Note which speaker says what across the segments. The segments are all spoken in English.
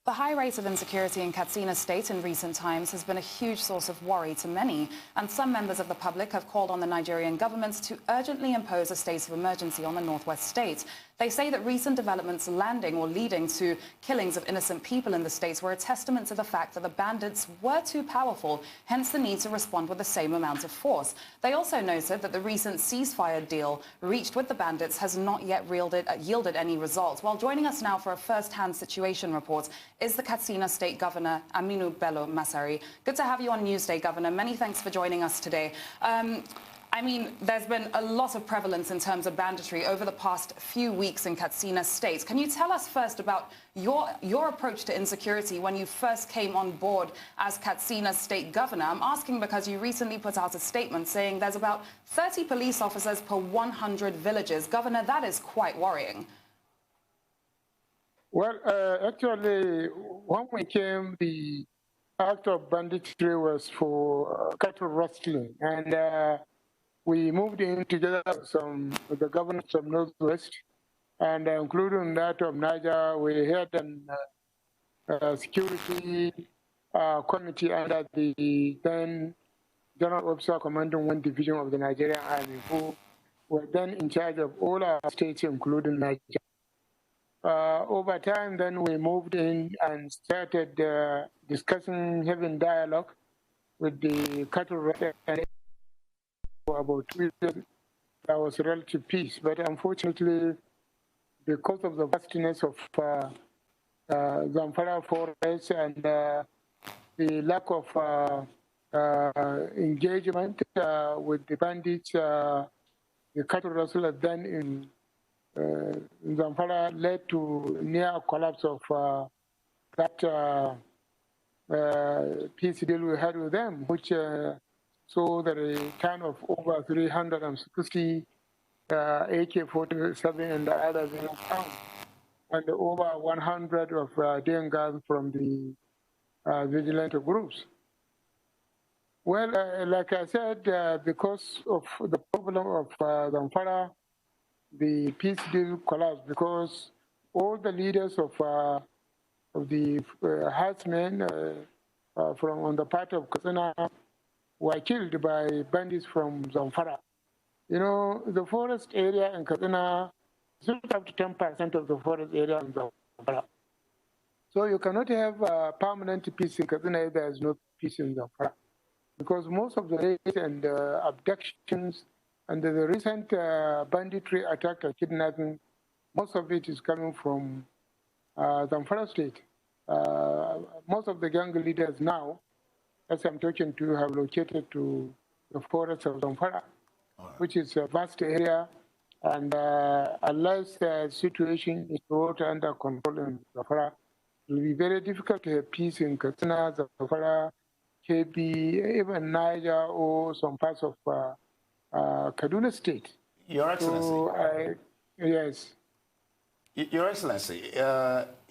Speaker 1: The high rate of insecurity in Katsina State in recent times has been a huge source of worry to many, and some members of the public have called on the Nigerian government to urgently impose a state of emergency on the northwest state. They say that recent developments landing or leading to killings of innocent people in the states were a testament to the fact that the bandits were too powerful, hence the need to respond with the same amount of force. They also noted that the recent ceasefire deal reached with the bandits has not yet yielded any results. While joining us now for a first-hand situation report is the Katsina State Governor, Aminu Bello Masari. Good to have you on Newsday, Governor. Many thanks for joining us today. I mean, there's been a lot of prevalence in terms of banditry over the past few weeks in Katsina State. Can you tell us first about your approach to insecurity when you first came on board as Katsina State Governor? I'm asking because you recently put out a statement saying there's about 30 police officers per 100 villages. Governor, that is quite worrying.
Speaker 2: Well, actually, when we came, the act of banditry was for cattle rustling, and we moved in together with the governors of Northwest, and including that of Niger. We had a security committee under the then General Officer Commanding 1 Division of the Nigerian Army, who were then in charge of all our states, including Niger. Over time, then we moved in and started discussing, having dialogue with the cattle rustling. For about 2 years, there was relative peace. But unfortunately, because of the vastness of Zamfara forest and the lack of engagement with the bandits, the cattle rustlers then in Zamfara led to near collapse of that peace deal we had with them, which saw the return of over 360 AK-47 and the others in town, and over 100 of Dengas from the vigilante groups. Well, like I said, because of the problem of Zamfara, the peace deal collapsed because all the leaders of the herdsmen from on the part of Katsina were killed by bandits from Zamfara. You know, the forest area in Katsina is up to 10% of the forest area in Zamfara. So you cannot have permanent peace in Katsina if there is no peace in Zamfara, because most of the raids and abductions and the recent banditry attack or kidnapping, most of it is coming from Zamfara State. Most of the gang leaders now, as I'm talking to, have located to the forest of Zamfara, which is a vast area, and unless the situation is brought under control in Zamfara, it will be very difficult to have peace in Katsina, Zamfara, KB, even Niger, or some parts of Kaduna State.
Speaker 3: Your Excellency.
Speaker 2: Yes.
Speaker 3: Your Excellency,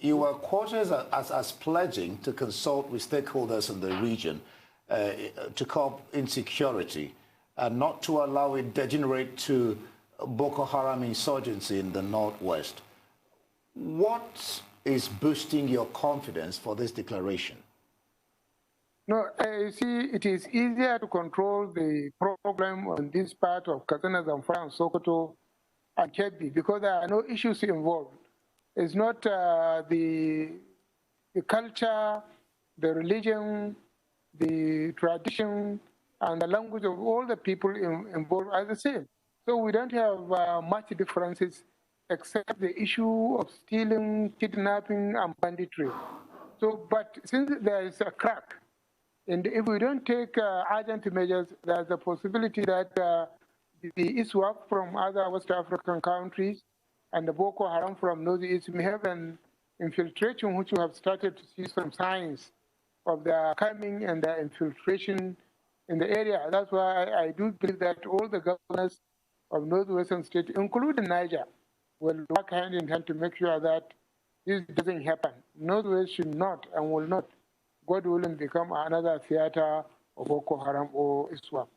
Speaker 3: you were quoted as pledging to consult with stakeholders in the region to curb insecurity and not to allow it degenerate to Boko Haram insurgency in the northwest. What is boosting your confidence for this declaration?
Speaker 2: No, you see, it is easier to control the problem on this part of Katsina, Zamfara, and Sokoto and Kebbi because there are no issues involved. It's not the culture, the religion, the tradition, and the language of all the people involved are the same. So we don't have much differences except the issue of stealing, kidnapping, and banditry. So, but since there is a crack, and if we don't take urgent measures, there's a possibility that the ISWAP from other West African countries and the Boko Haram from Northeast may have an infiltration, which we have started to see some signs of their coming and their infiltration in the area. That's why I do believe that all the governors of Northwestern State, including Niger, will work hand in hand to make sure that this doesn't happen. Northwest should not and will not, God willing, become another theater of Boko Haram or ISWAP.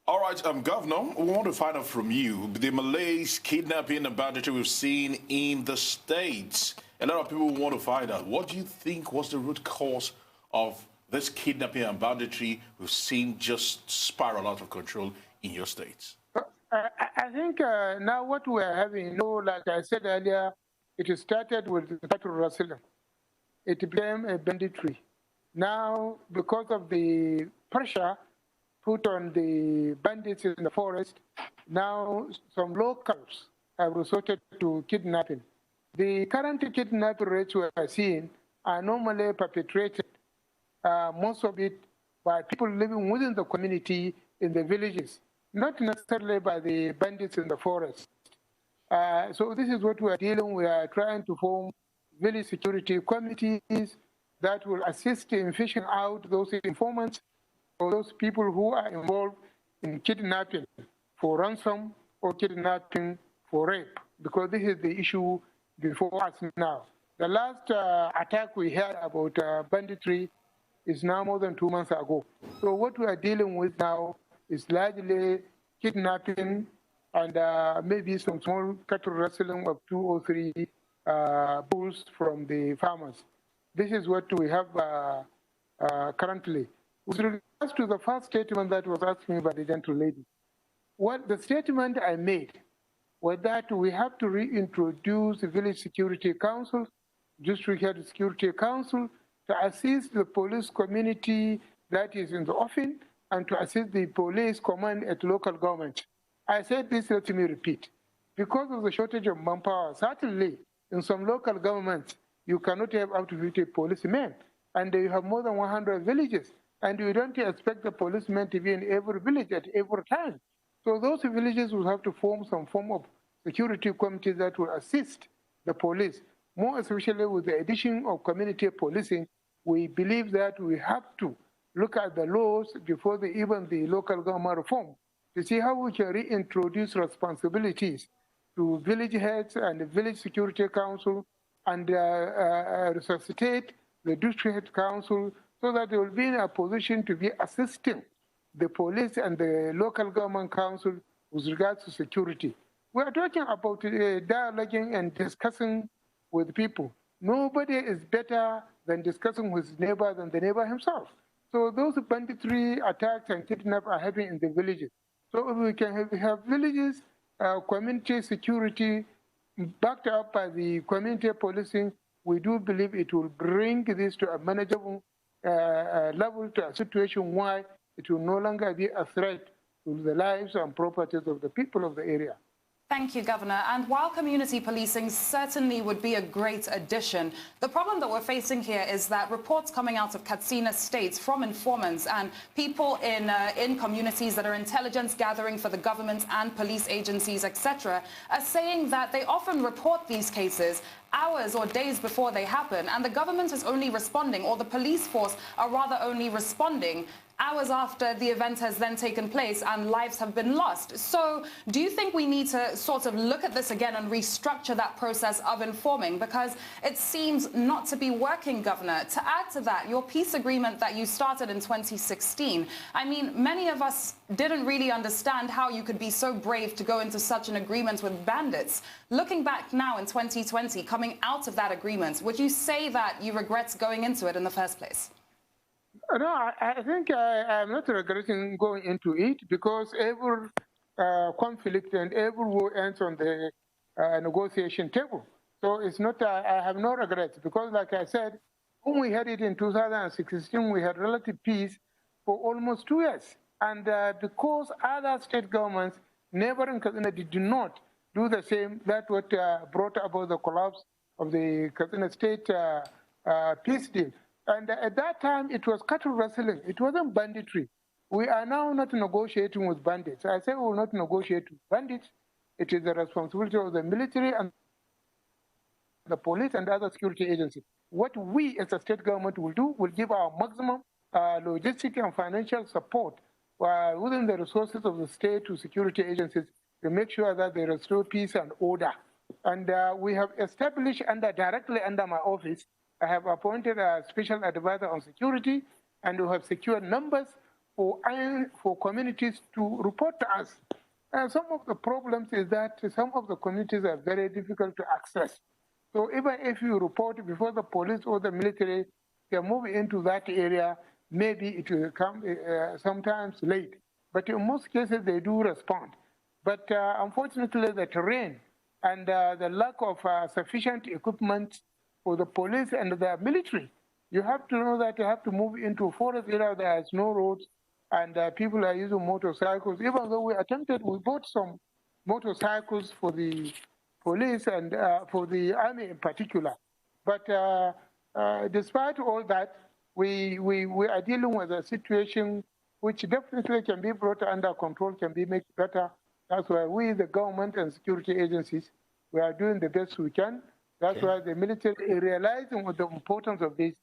Speaker 4: All right, Governor, we want to find out from you the Malays kidnapping and banditry we've seen in the States. a lot of people want to find out, what do you think was the root cause of this kidnapping and banditry we've seen just spiral out of control in your states?
Speaker 2: I think now what we are having, like I said earlier, it started with cattle rustling. It became a banditry. Now, because of the pressure put on the bandits in the forest, now some locals have resorted to kidnapping. The current kidnapping rates we are seeing are normally perpetrated, most of it by people living within the community in the villages, not necessarily by the bandits in the forest. So this is what we are dealing with. We are trying to form village security committees that will assist in fishing out those informants or those people who are involved in kidnapping for ransom or kidnapping for rape, because this is the issue before us now. The last attack we had about banditry is now more than 2 months ago. So what we are dealing with now is largely kidnapping and maybe some small cattle rustling of 2 or 3 bulls from the farmers. This is what we have currently. With regards to the first statement that was asked me by the gentle lady, what the statement I made was that we have to reintroduce the village security council, district head security council, to assist the police community that is in the offing and to assist the police command at local government. I said this, let me repeat. Because of the shortage of manpower, certainly in some local governments, you cannot have up to 50 policemen, and you have more than 100 villages, and you don't expect the policemen to be in every village at every time. So those villages will have to form some form of security committees that will assist the police. More especially with the addition of community policing, we believe that we have to look at the laws before even the local government reform to see how we can reintroduce responsibilities to village heads and the village security council and resuscitate the district head council so that they will be in a position to be assisting the police and the local government council with regards to security. We are talking about dialoguing and discussing with people. Nobody is better than discussing with his neighbor than the neighbor himself. So those banditry attacks and kidnapping are happening in the villages. So if we can have villages, community security backed up by the community policing, we do believe it will bring this to a manageable level, to a situation where it will no longer be a threat to the lives and properties of the people of the area.
Speaker 1: Thank you, Governor. And while community policing certainly would be a great addition, the problem that we're facing here is that reports coming out of Katsina State from informants and people in communities that are intelligence gathering for the government and police agencies, etc., are saying that they often report these cases hours or days before they happen, and the government is only responding, or the police force are rather only responding hours after the event has then taken place and lives have been lost. So do you think we need to sort of look at this again and restructure that process of informing? Because it seems not to be working, Governor. To add to that, your peace agreement that you started in 2016, I mean, many of us didn't really understand how you could be so brave to go into such an agreement with bandits. Looking back now in 2020, coming out of that agreement, would you say that you regret going into it in the first place?
Speaker 2: No, I think I'm not regretting going into it, because every conflict and every war ends on the negotiation table. So it's not, I have no regrets, because like I said, when we had it in 2016, we had relative peace for almost 2 years. And because other state governments, neighboring Katsina, did not do the same, that's what brought about the collapse of the Katsina State peace deal. And at that time, it was cattle rustling. It wasn't banditry. We are now not negotiating with bandits. I say we will not negotiate with bandits. It is the responsibility of the military and the police and other security agencies. What we as a state government will do, will give our maximum logistic and financial support within the resources of the state to security agencies to make sure that they restore peace and order. And we have established directly under my office, I have appointed a special advisor on security, and we have secured numbers for communities to report to us. Some of the problems is that some of the communities are very difficult to access. So even if you report before the police or the military can move into that area, maybe it will come sometimes late. But in most cases, they do respond. But unfortunately, the terrain and the lack of sufficient equipment for the police and the military, you have to know that you have to move into a forest area. There is no roads, and people are using motorcycles. Even though we bought some motorcycles for the police and for the army in particular. But despite all that, we are dealing with a situation which definitely can be brought under control, can be made better. That's why we, the government and security agencies, we are doing the best we can. That's why the military is realizing the importance of this,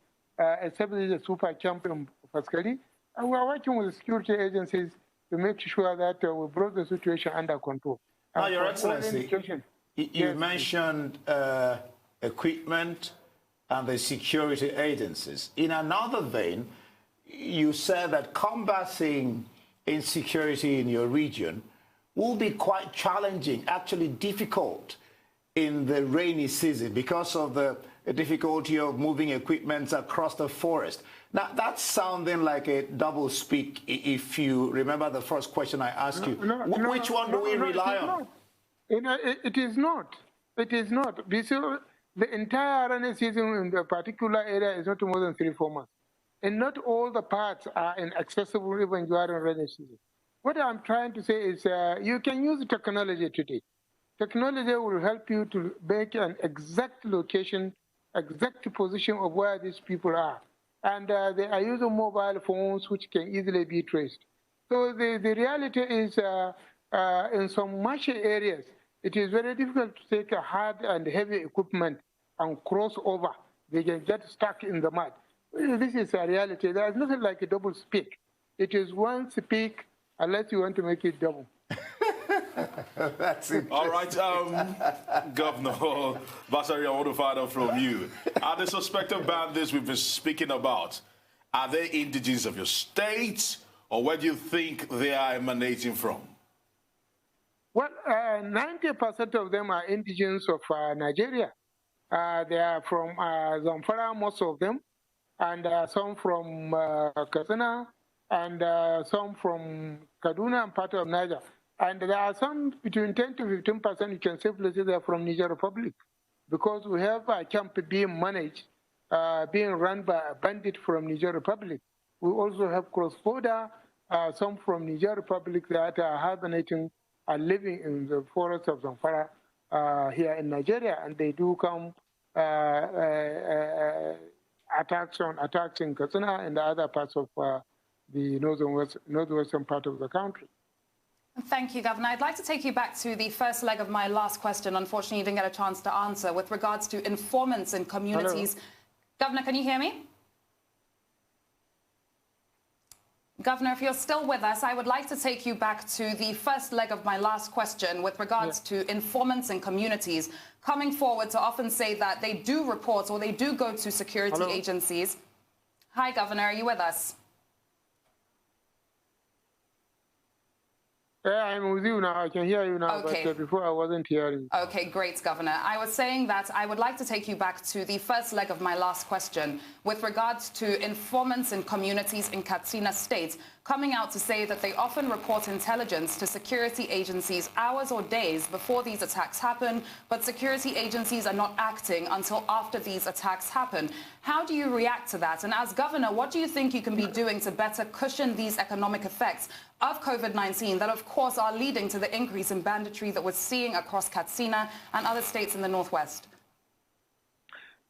Speaker 2: especially the super camp in Faskari. And we are working with the security agencies to make sure that we brought the situation under control.
Speaker 3: Now, Your Excellency, you mentioned equipment and the security agencies. In another vein, you said that combating insecurity in your region will be quite challenging, actually difficult in the rainy season because of the difficulty of moving equipment across the forest. Now, that's sounding like a double speak, if you remember the first question I asked you. Which one do we rely on?
Speaker 2: It is not. It is not. Because the entire rainy season in the particular area is not more than 3-4 months. And not all the parts are inaccessible even during rainy season. What I'm trying to say is you can use technology today. Technology will help you to make an exact location, exact position of where these people are. And they are using mobile phones which can easily be traced. So the reality is in some marshy areas, it is very difficult to take a hard and heavy equipment and cross over. They can get stuck in the mud. This is a reality. There is nothing like a double speak. It is one speak unless you want to make it double.
Speaker 3: That's it.
Speaker 4: All right, Governor Masari, I want to find out from you. Are the suspected bandits we've been speaking about, are they indigenous of your state, or where do you think they are emanating from?
Speaker 2: Well, 90% of them are indigenous of Nigeria. They are from Zamfara, most of them, and some from Katsina, and some from Kaduna and part of Niger. And there are some between 10 to 15% you can safely say they're from Niger Republic, because we have a camp being managed, being run by a bandit from Niger Republic. We also have cross-border, some from Niger Republic that are hibernating and living in the forest of Zamfara here in Nigeria, and they do come attacks in Katsina and the other parts of the northwestern part of the country.
Speaker 1: Thank you, Governor. I'd like to take you back to the first leg of my last question. Unfortunately, you didn't get a chance to answer with regards to informants in communities. Hello? Governor, can you hear me? Governor, if you're still with us, I would like to take you back to the first leg of my last question with regards to informants in communities coming forward to often say that they do report or they do go to security agencies. Hi, Governor, are you with us?
Speaker 2: Yeah, I'm with you now. I can hear you now,
Speaker 1: okay.
Speaker 2: But before I wasn't hearing.
Speaker 1: Okay, great, Governor. I was saying that I would like to take you back to the first leg of my last question with regards to informants in communities in Katsina State coming out to say that they often report intelligence to security agencies hours or days before these attacks happen, but security agencies are not acting until after these attacks happen. How do you react to that? And as Governor, what do you think you can be doing to better cushion these economic effects of COVID-19 that, of course, are leading to the increase in banditry that we're seeing across Katsina and other states in the Northwest?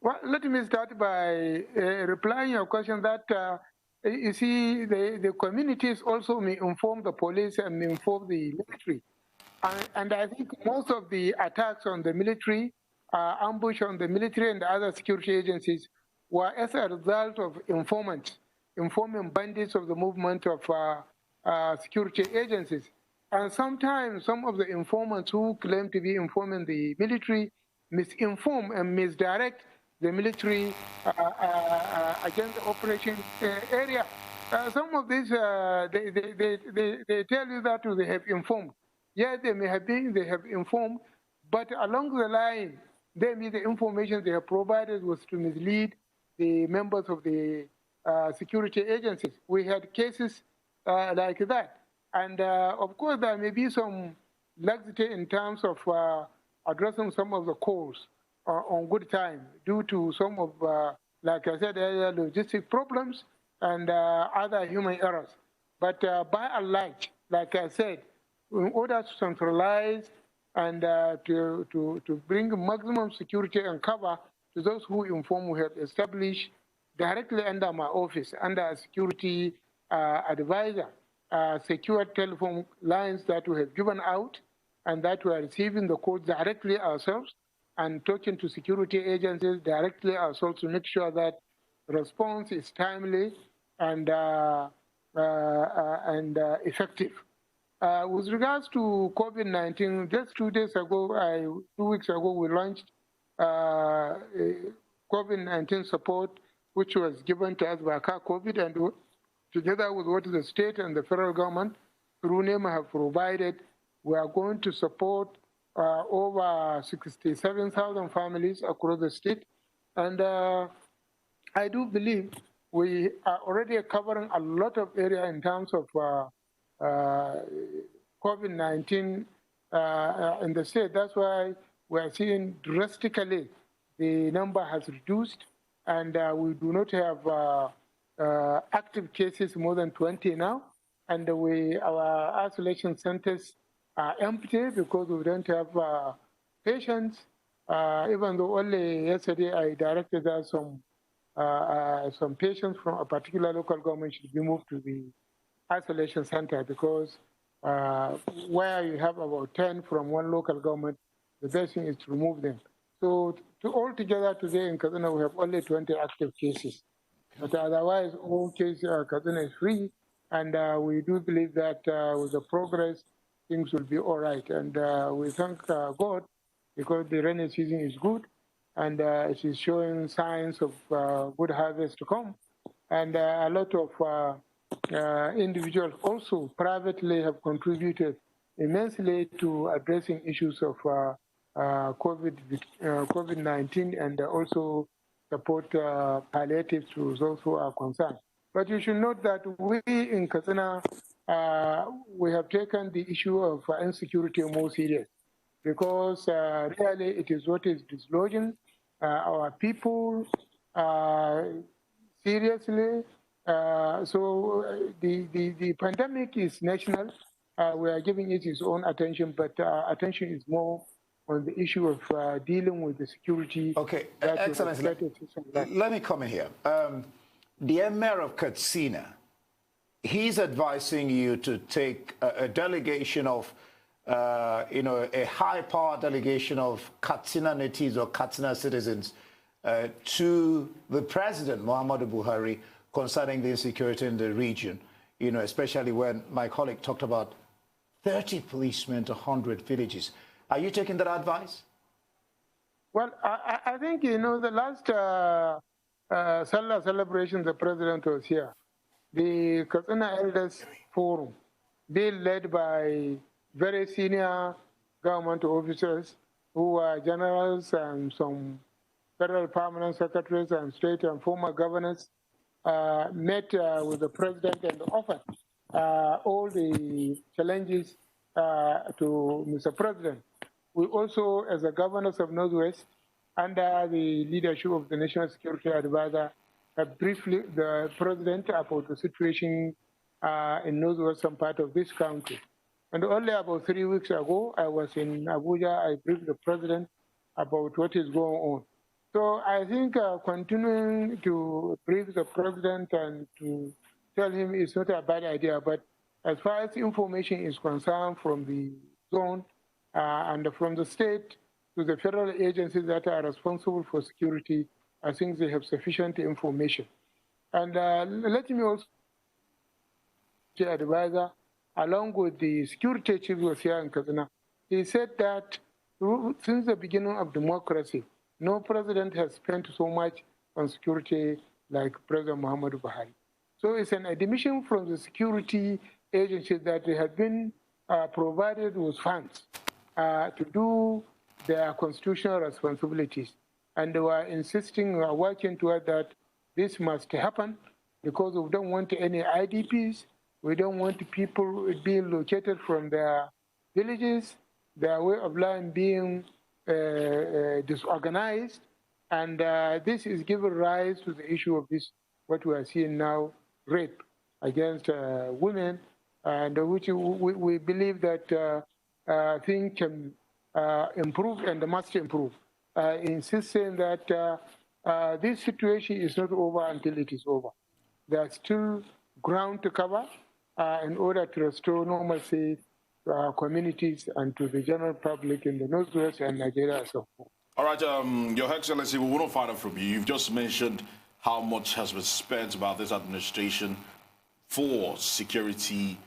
Speaker 2: Well, let me start by replying your question that, you see, the communities also may inform the police and may inform the military. And I think most of the attacks on the military, ambush on the military and the other security agencies were as a result of informants, informing bandits of the movement of security agencies. And sometimes some of the informants who claim to be informing the military misinform and misdirect the military against the operation area. Some of these, they tell you that they have informed. Yes, they have informed, but along the line, maybe the information they have provided was to mislead the members of the security agencies. We had cases like that. And of course, there may be some laxity in terms of addressing some of the calls on good time due to some of, like I said earlier, logistic problems and other human errors. But by and large, like I said, in order to centralize and to bring maximum security and cover to those who inform, we have established directly under my office, under a security advisor, secure telephone lines that we have given out and that we are receiving the calls directly ourselves and talking to security agencies directly ourselves to make sure that response is timely and effective. With regards to COVID-19, just 2 weeks ago, we launched COVID-19 support, which was given to us by COVID, and together with what the state and the federal government through NEMA have provided, we are going to support over 67,000 families across the state. And I do believe we are already covering a lot of area in terms of COVID-19 in the state. That's why we are seeing drastically the number has reduced, and we do not have active cases more than 20 now. And our isolation centers are empty because we don't have patients. Even though only yesterday I directed that some patients from a particular local government should be moved to the isolation center because where you have about 10 from one local government, the best thing is to remove them. So altogether today in Katsina, we have only 20 active cases. But otherwise, all cases, Katsina is free. And we do believe that with the progress, things will be all right. And we thank God because the rainy season is good and it is showing signs of good harvest to come. And a lot of individuals also privately have contributed immensely to addressing issues of COVID-19 and also support palliatives to those who are concerned. But you should note that we in Katsina, we have taken the issue of insecurity more serious because really it is what is dislodging our people seriously. So the pandemic is national. We are giving it its own attention, but attention is more on the issue of dealing with the security.
Speaker 3: Okay, Excellency, let me come in here. The Emir of Katsina, he's advising you to take a delegation of, a high-power delegation of Katsina natives or Katsina citizens to the President, Muhammadu Buhari, concerning the insecurity in the region, especially when my colleague talked about 30 policemen to 100 villages. Are you taking that advice?
Speaker 2: Well, I think, the last Salah celebration, the president was here. The Katsina Elders Forum, being led by very senior government officers who are generals and some federal permanent secretaries and state and former governors, met with the president and offered all the challenges to Mr. President. We also, as the governors of Northwest, under the leadership of the National Security Advisor, have briefed the president about the situation in northwestern part of this country. And only about 3 weeks ago, I was in Abuja. I briefed the president about what is going on. So I think continuing to brief the president and to tell him it's not a bad idea, but as far as information is concerned from the zone and from the state to the federal agencies that are responsible for security, I think they have sufficient information. And let me also the advisor, along with the security chief was here in Katsina, he said that since the beginning of democracy, no president has spent so much on security like President Muhammadu Buhari. So it's an admission from the security agencies that they have been provided with funds to do their constitutional responsibilities. And they were insisting, working toward that this must happen because we don't want any IDPs. We don't want people being located from their villages, their way of life being disorganized. And this is giving rise to the issue of this, what we are seeing now, rape against women, and which we believe that things can improve and must improve. Insisting that this situation is not over until it is over. There's still ground to cover in order to restore normalcy to our communities and to the general public in the Northwest and Nigeria as a whole.
Speaker 4: All right, Your Excellency, we want to find out from you. You've just mentioned how much has been spent by this administration for security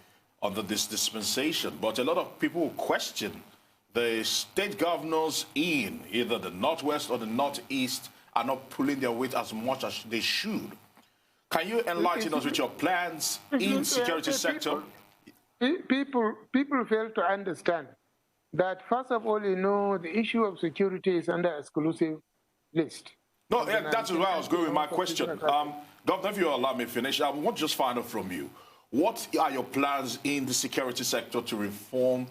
Speaker 4: under this dispensation. But a lot of people question the state governors in either the Northwest or the Northeast are not pulling their weight as much as they should. Can you enlighten us with your plans in security sector?
Speaker 2: People fail to understand that, first of all, the issue of security is under exclusive list.
Speaker 4: No, that's where I was going with my question. Governor, if you allow me to finish, I want to just find out from you. What are your plans in the security sector to reform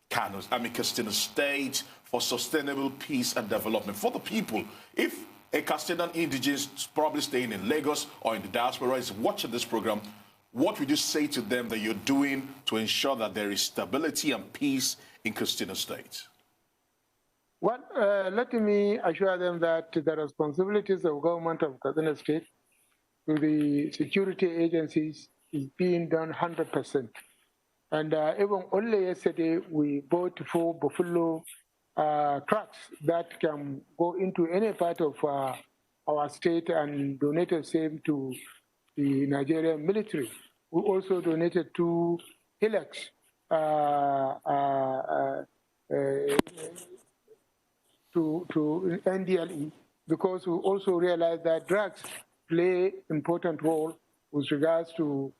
Speaker 4: Katsina State for sustainable peace and development for the people? If a Katsinan indigent probably staying in Lagos or in the diaspora is watching this program, what would you say to them that you're doing to ensure that there is stability and peace in Katsina State?
Speaker 2: Well, let me assure them that the responsibilities of government of Katsina State to the security agencies is being done 100%. And even only yesterday, we bought 4 Buffalo trucks that can go into any part of our state and donated same to the Nigerian military. We also donated 2 Hilux to NDLE, because we also realized that drugs play important role with regards to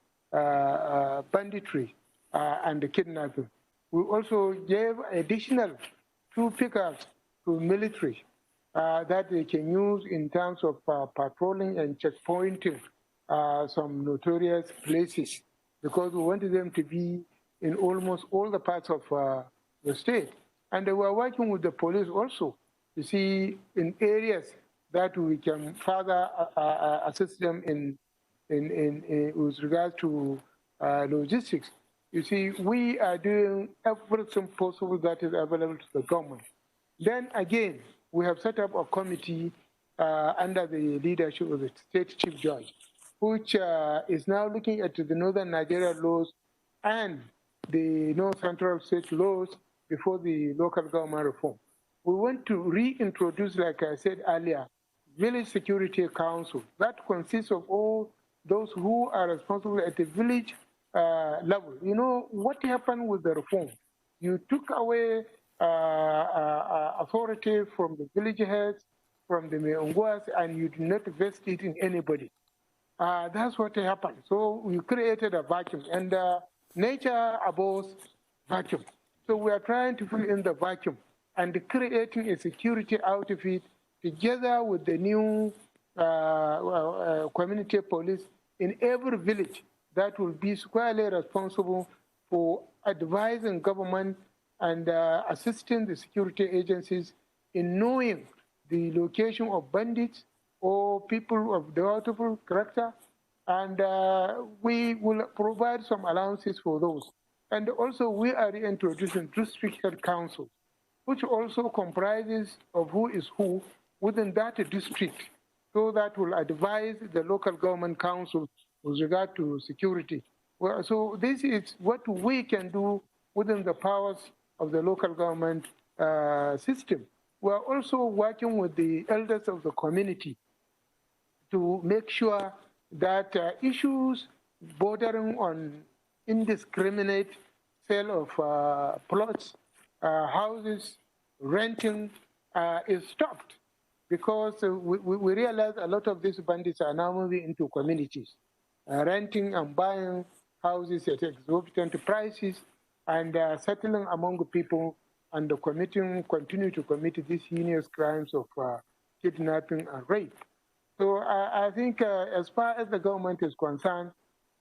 Speaker 2: banditry and the kidnapping. We also gave additional 2 pickups to military that they can use in terms of patrolling and checkpointing some notorious places, because we wanted them to be in almost all the parts of the state. And they were working with the police also to see in areas that we can further assist them in with regards to logistics. You see, we are doing everything possible that is available to the government. Then again, we have set up a committee under the leadership of the state chief judge, which is now looking at the northern Nigeria laws and the North Central State laws before the local government reform. We want to reintroduce, like I said earlier, village security council that consists of all those who are responsible at the village level. You know, what happened with the reform? You took away authority from the village heads, from the Meonguas, and you did not vest it in anybody. That's what happened. So we created a vacuum, and nature abhors vacuum. So we are trying to fill in the vacuum and creating a security outfit together with the new community police in every village that will be squarely responsible for advising government and assisting the security agencies in knowing the location of bandits or people of doubtful character, and we will provide some allowances for those. And also we are introducing district head councils, which also comprises of who is who within that district, so that will advise the local government council with regard to security. Well, so this is what we can do within the powers of the local government system. We're also working with the elders of the community to make sure that issues bordering on indiscriminate sale of plots, houses, renting is stopped, because we realize a lot of these bandits are now moving into communities, renting and buying houses at exorbitant prices and settling among the people and continue to commit these heinous crimes of kidnapping and rape. So I think as far as the government is concerned,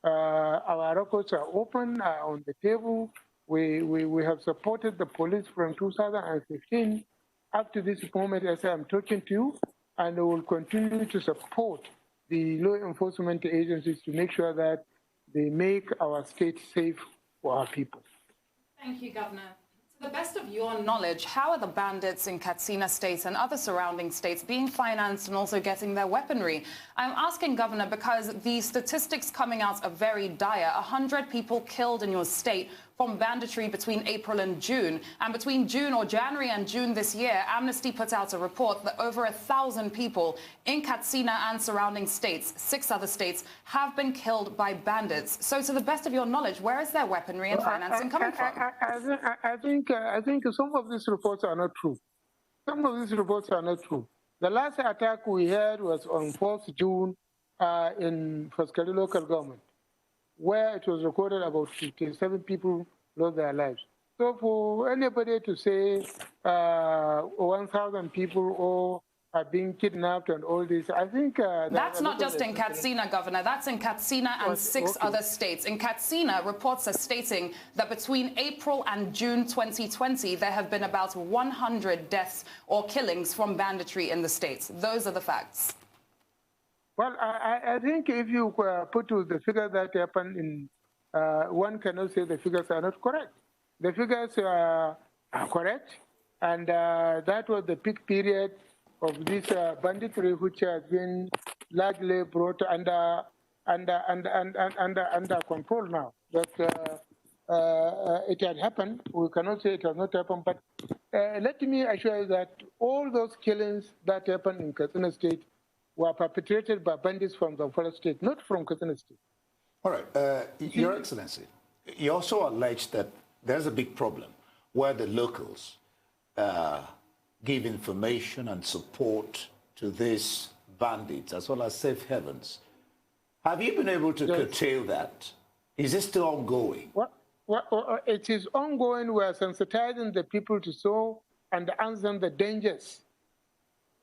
Speaker 2: our records are open, on the table. We have supported the police from 2015 up to this moment as I'm talking to you, and we will continue to support the law enforcement agencies to make sure that they make our state safe for our people.
Speaker 1: Thank you, Governor. To the best of your knowledge, how are the bandits in Katsina State and other surrounding states being financed and also getting their weaponry? I'm asking, Governor, because the statistics coming out are very dire. 100 people killed in your state from banditry between April and June. And between January and June this year, Amnesty put out a report that over 1,000 people in Katsina and surrounding states, 6 other states, have been killed by bandits. So to the best of your knowledge, where is their weaponry and financing coming from?
Speaker 2: I think some of these reports are not true. Some of these reports are not true. The last attack we had was on 4th June in Faskari local government, where it was recorded about 57 people lost their lives. So for anybody to say 1,000 people or are being kidnapped and all this, I think...
Speaker 1: that's not just in Katsina, Governor. That's in Katsina and 6 other states. In Katsina, reports are stating that between April and June 2020, there have been about 100 deaths or killings from banditry in the states. Those are the facts.
Speaker 2: Well, I think if you put to the figures that happened in, one cannot say the figures are not correct. The figures are correct, and that was the peak period of this banditry, which has been largely brought under control now. That it had happened. We cannot say it has not happened, but let me assure you that all those killings that happened in Katsina State were perpetrated by bandits from Zamfara State, not from Katsina State.
Speaker 3: All right, Your Excellency, you also alleged that there's a big problem where the locals give information and support to these bandits as well as safe havens. Have you been able to curtail that? Is it still ongoing?
Speaker 2: Well, it is ongoing. We are sensitizing the people to so and answer the dangers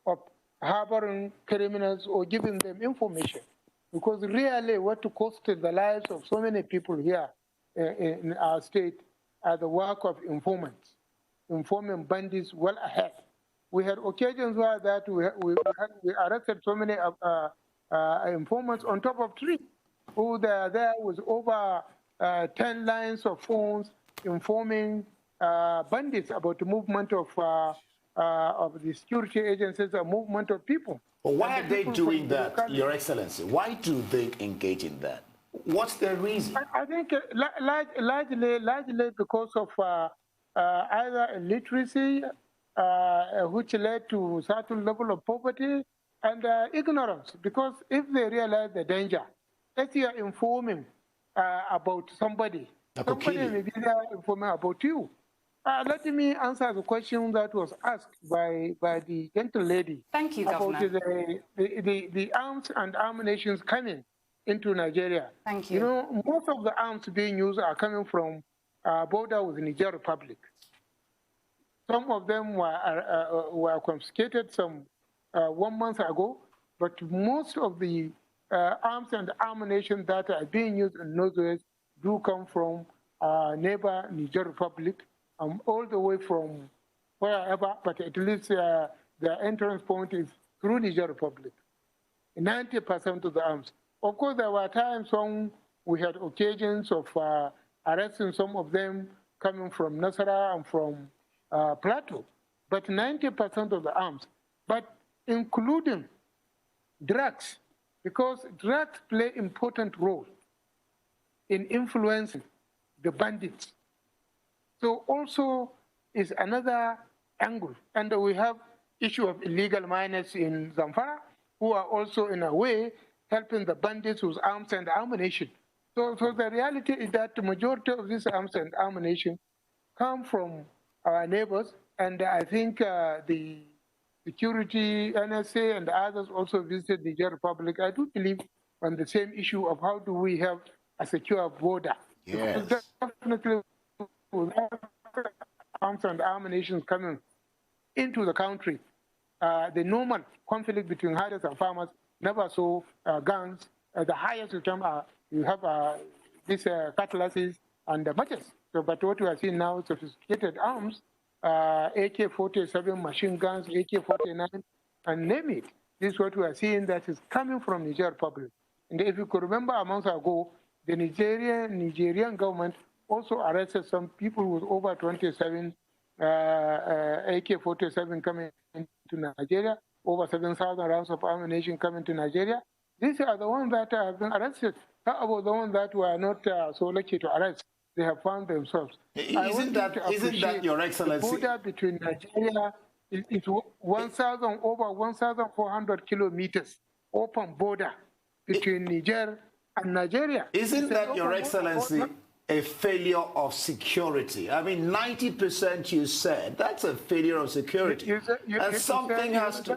Speaker 2: of harboring criminals or giving them information. Because really what costed the lives of so many people here in our state are the work of informants, informing bandits well ahead. We had occasions where that we arrested so many informants on top of trees, who there was over 10 lines of phones informing bandits about the movement of the security agencies, the movement of people.
Speaker 3: But why are they doing that, Your Excellency? Why do they engage in that? What's their reason?
Speaker 2: I think largely because of either illiteracy, which led to certain level of poverty, and ignorance. Because if they realize the danger, if you are informing about somebody, somebody may be there informing about you. Let me answer the question that was asked by the gentle lady.
Speaker 1: Thank you, Governor.
Speaker 2: About the arms and ammunition coming into Nigeria.
Speaker 1: Thank you.
Speaker 2: You know, most of the arms being used are coming from border with the Niger Republic. Some of them were confiscated some 1 month ago, but most of the arms and ammunition that are being used in Northwest do come from neighbor Niger Republic, all the way from wherever, but at least their entrance point is through Niger Republic. 90% of the arms. Of course, there were times when we had occasions of arresting some of them coming from Nasara and from Plateau, but 90% of the arms, but including drugs, because drugs play important role in influencing the bandits. So also is another angle. And we have issue of illegal miners in Zamfara, who are also in a way helping the bandits with arms and ammunition. So the reality is that the majority of these arms and ammunition come from our neighbors, and I think the security, NSA, and others also visited the Niger Republic. I do believe on the same issue of how do we have a secure border.
Speaker 3: Yes.
Speaker 2: Definitely, arms and ammunition coming into the country. The normal conflict between herders and farmers never saw guns. The highest return you have these cutlasses and matches. So, but what we are seeing now, sophisticated arms, AK-47 machine guns, AK-49, and name it. This is what we are seeing that is coming from Niger Republic. And if you could remember a month ago, the Nigerian government also arrested some people with over 27 AK-47 coming into Nigeria, over 7,000 rounds of ammunition coming to Nigeria. These are the ones that have been arrested. How about the ones that were not so lucky to arrest? They have found themselves.
Speaker 3: Isn't that, Your Excellency?
Speaker 2: The border between Nigeria is over 1,400 kilometers open border between Niger and Nigeria.
Speaker 3: Isn't that, Your Excellency, a failure of security? I mean, 90% you said, that's a failure of security. And something has to...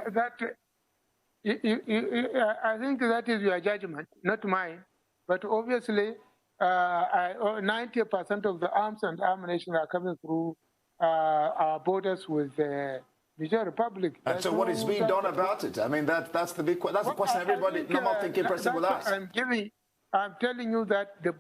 Speaker 2: I think that is your judgment, not mine. But obviously, 90% of the arms and ammunition are coming through our borders with the Niger Republic.
Speaker 3: And so what is being done about it? I mean, that's the question everybody, normal thinking person will ask.
Speaker 2: I'm telling you that the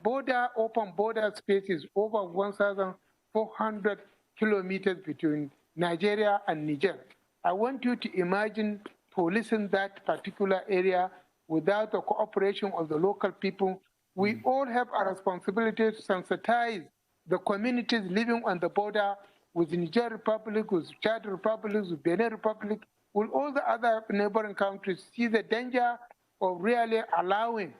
Speaker 2: open border space is over 1,400 kilometers between Nigeria and Niger. I want you to imagine policing that particular area without the cooperation of the local people. We all have a responsibility to sensitize the communities living on the border with the Niger Republic, with Chad Republic, with Benin Republic, with all the other neighboring countries, see the danger of really allowing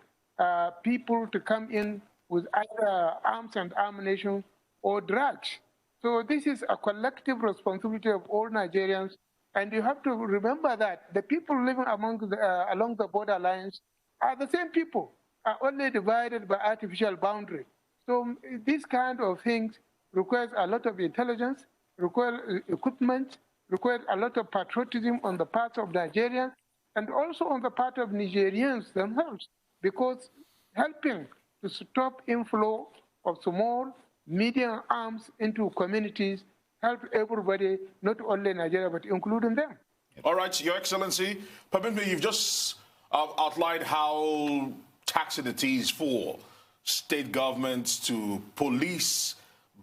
Speaker 2: people to come in with either arms and ammunition or drugs. So this is a collective responsibility of all Nigerians. And you have to remember that the people living along the border lines are the same people, are only divided by artificial boundary. So these kind of things requires a lot of intelligence, require equipment, requires a lot of patriotism on the part of Nigerians and also on the part of Nigerians themselves, because helping to stop inflow of small, medium arms into communities help everybody, not only Nigeria, but including them.
Speaker 4: All right, Your Excellency, permit me, you've just outlined how taxing it is for state governments to police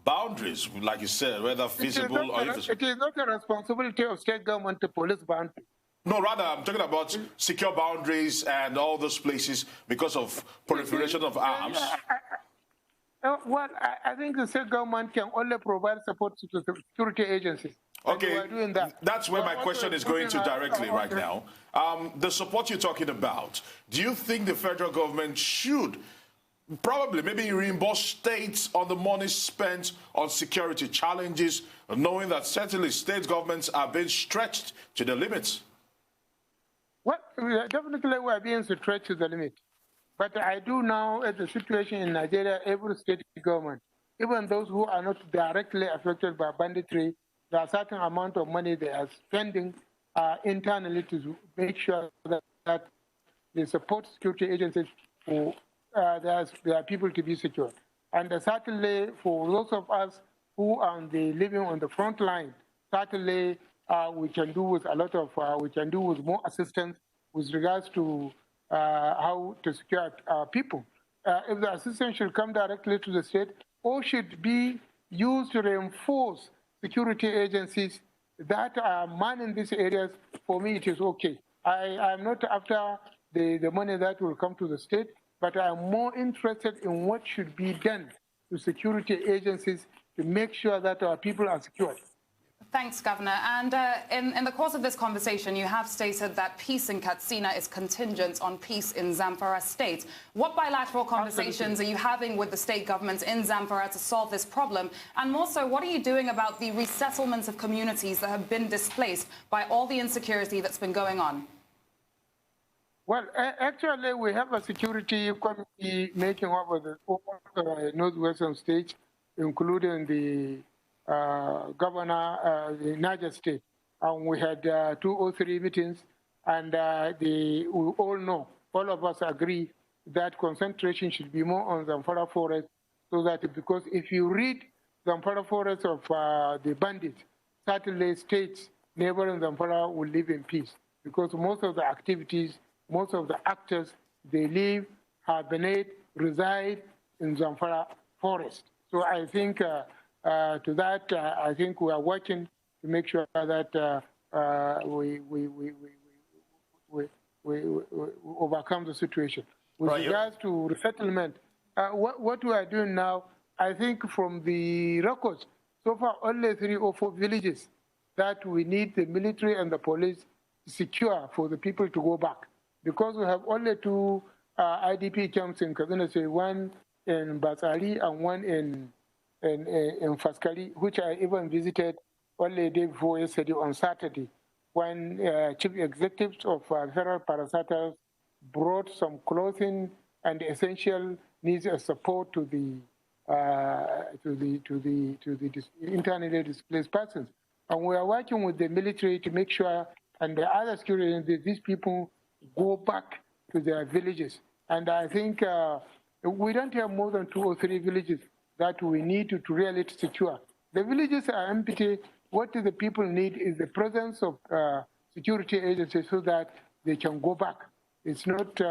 Speaker 4: boundaries, like you said, whether feasible or invisible.
Speaker 2: It is not the responsibility of state government to police boundaries.
Speaker 4: No, rather, I'm talking about secure boundaries and all those places because of proliferation of arms.
Speaker 2: Well, I think the state government can only provide support to the security agencies.
Speaker 4: Okay, that's where my question is going to directly right now. The support you're talking about, do you think the federal government should probably maybe reimburse states on the money spent on security challenges, knowing that certainly state governments are being stretched to the limits?
Speaker 2: Well, definitely we are being stretched to the limit. But I do now, at the situation in Nigeria, every state government, even those who are not directly affected by banditry, there are a certain amount of money they are spending internally to make sure that they support security agencies for their people to be secure. And certainly for those of us who are living on the front line, certainly we can do with a lot of, we can do with more assistance with regards to how to secure people. If the assistance should come directly to the state or should be used to reinforce security agencies that are manning these areas, for me it is okay. I'm not after the money that will come to the state, but I'm more interested in what should be done to security agencies to make sure that our people are secured.
Speaker 1: Thanks, Governor. And in the course of this conversation, you have stated that peace in Katsina is contingent on peace in Zamfara State. What bilateral conversations are you having with the state governments in Zamfara to solve this problem? And more so, what are you doing about the resettlements of communities that have been displaced by all the insecurity that's been going on?
Speaker 2: Well, actually, we have a security committee making up of the northwestern states, including the governor, the Niger State. And we had 2 or 3 meetings, and we all know, all of us agree that concentration should be more on Zamfara forest, so that because if you read Zamfara forest of the bandits, certainly states neighboring Zamfara will live in peace because most of the activities, most of the actors, they live, hibernate, reside in Zamfara forest. So I think to that, I think we are working to make sure that we overcome the situation. With regards to resettlement, what we are doing now, I think from the records, so far only 3 or 4 villages that we need the military and the police to secure for the people to go back. Because we have only 2 IDP camps in Katsina State, one in Masari and one in Faskari, which I even visited only a day before yesterday on Saturday, when chief executives of federal parastatals brought some clothing and essential needs of support to the internally displaced persons. And we are working with the military to make sure, and the other security, that these people go back to their villages. And I think we don't have more than 2 or 3 villages that we need to really secure. The villages are empty. What the people need is the presence of security agencies so that they can go back. It's not, we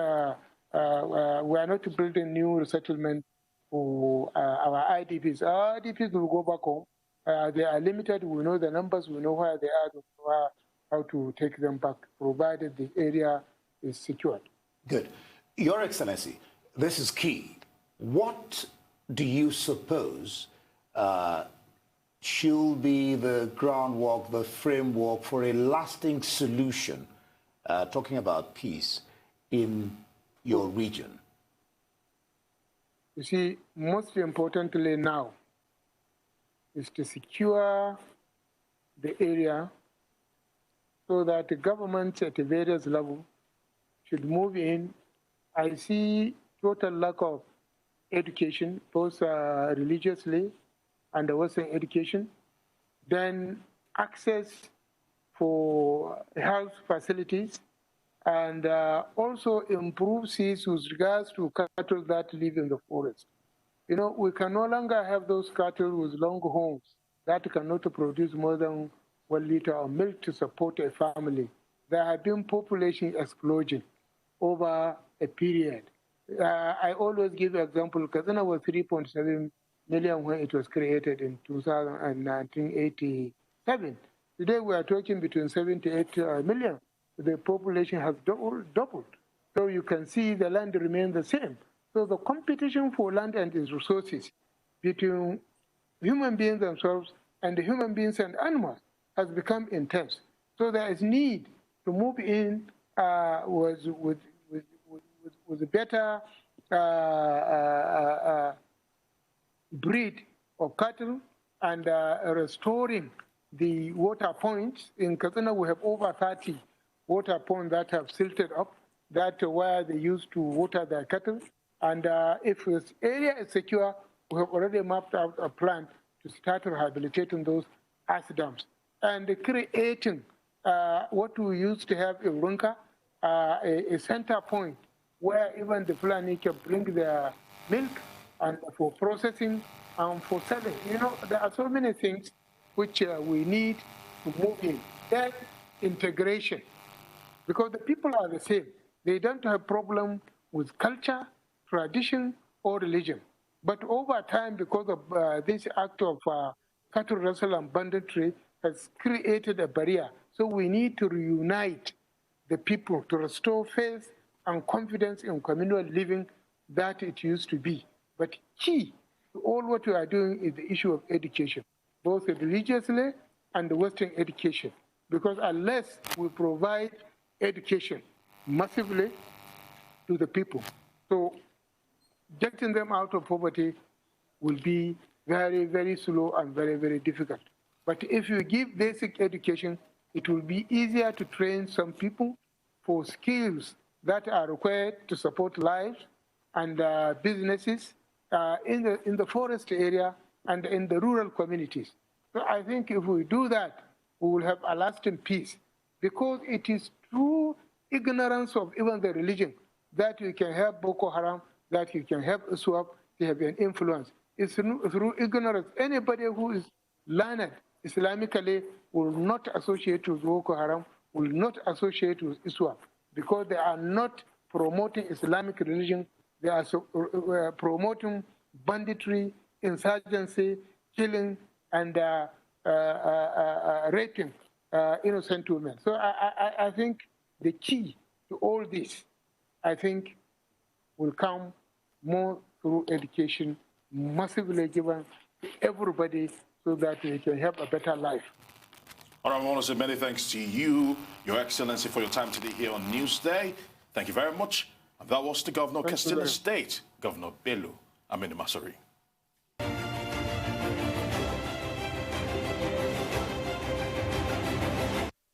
Speaker 2: are not building new resettlement for our IDPs. Our IDPs will go back home. They are limited. We know the numbers. We know where they are. We know how to take them back, provided the area is secured.
Speaker 3: Good. Your Excellency, this is key. What do you suppose should be the groundwork, the framework for a lasting solution, talking about peace, in your region?
Speaker 2: You see, most importantly now is to secure the area so that the government at the various levels should move in. I see total lack of education, both religiously and the Western education. Then access for health facilities, and also improve seas with regards to cattle that live in the forest. You know, we can no longer have those cattle with long horns that cannot produce more than 1 liter of milk to support a family. There have been population explosion over a period. I always give an example. Katsina was 3.7 million when it was created in 1987. Today we are talking between 7 to 8 million. The population has doubled. So you can see the land remains the same. So the competition for land and its resources between human beings themselves and the human beings and animals has become intense. So there is need to move in with a better breed of cattle and restoring the water points. In Katsina, we have over 30 water ponds that have silted up, that where they used to water their cattle. And if this area is secure, we have already mapped out a plan to start rehabilitating those ash dams and creating what we used to have in Runka, a center point where even the Fulani can bring their milk and for processing and for selling. You know, there are so many things which we need to move in. Then integration, because the people are the same. They don't have problem with culture, tradition, or religion. But over time, because of this act of cattle rustle and banditry has created a barrier. So we need to reunite the people to restore faith and confidence in communal living that it used to be. But key to all what we are doing is the issue of education, both religiously and the Western education. Because unless we provide education massively to the people, so getting them out of poverty will be very, very slow and very, very difficult. But if you give basic education, it will be easier to train some people for skills that are required to support lives and businesses in the forest area and in the rural communities. So I think if we do that, we will have a lasting peace, because it is through ignorance of even the religion that you can have Boko Haram, that you can have ISWAP, they have an influence. is through ignorance. Anybody who is learned Islamically will not associate with Boko Haram, will not associate with ISWAP, because they are not promoting Islamic religion. They are promoting banditry, insurgency, killing, and raping innocent women. So I think the key to all this, I think, will come more through education, massively given to everybody, so that they can have a better life.
Speaker 4: All right, I want to say many thanks to you, Your Excellency, for your time today here on Newsday. Thank you very much. And that was the Governor of Katsina State, Governor Bello Masari.